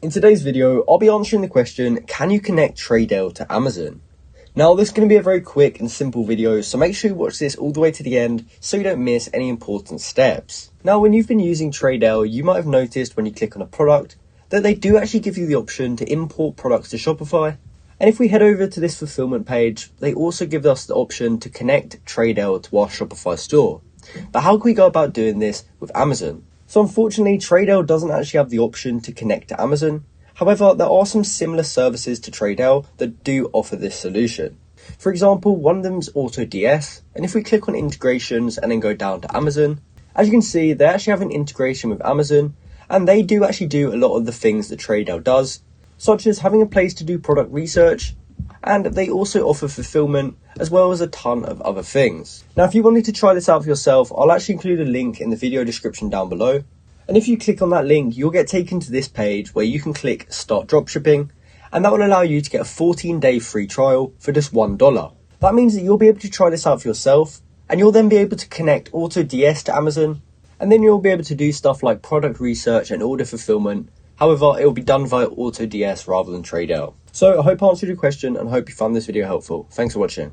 In today's video, I'll be answering the question, can you connect Tradelle to Amazon? Now, this is going to be a very quick and simple video, so make sure you watch this all the way to the end so you don't miss any important steps. Now, when you've been using Tradelle, you might have noticed when you click on a product that they do actually give you the option to import products to Shopify. And if we head over to this fulfillment page, they also give us the option to connect Tradelle to our Shopify store. But how can we go about doing this with Amazon? So unfortunately, Tradelle doesn't actually have the option to connect to Amazon. However, there are some similar services to Tradelle that do offer this solution. For example, one of them is AutoDS, and if we click on integrations and then go down to Amazon, as you can see, they actually have an integration with Amazon, and they do actually do a lot of the things that Tradelle does, such as having a place to do product research, and they also offer fulfillment, as well as a ton of other things. Now, if you wanted to try this out for yourself, I'll actually include a link in the video description down below. And if you click on that link, you'll get taken to this page where you can click Start Dropshipping, and that will allow you to get a 14-day free trial for just $1. That means that you'll be able to try this out for yourself, and you'll then be able to connect AutoDS to Amazon, and then you'll be able to do stuff like product research and order fulfillment. However, it will be done via AutoDS rather than Tradelle. So I hope I answered your question and hope you found this video helpful. Thanks for watching.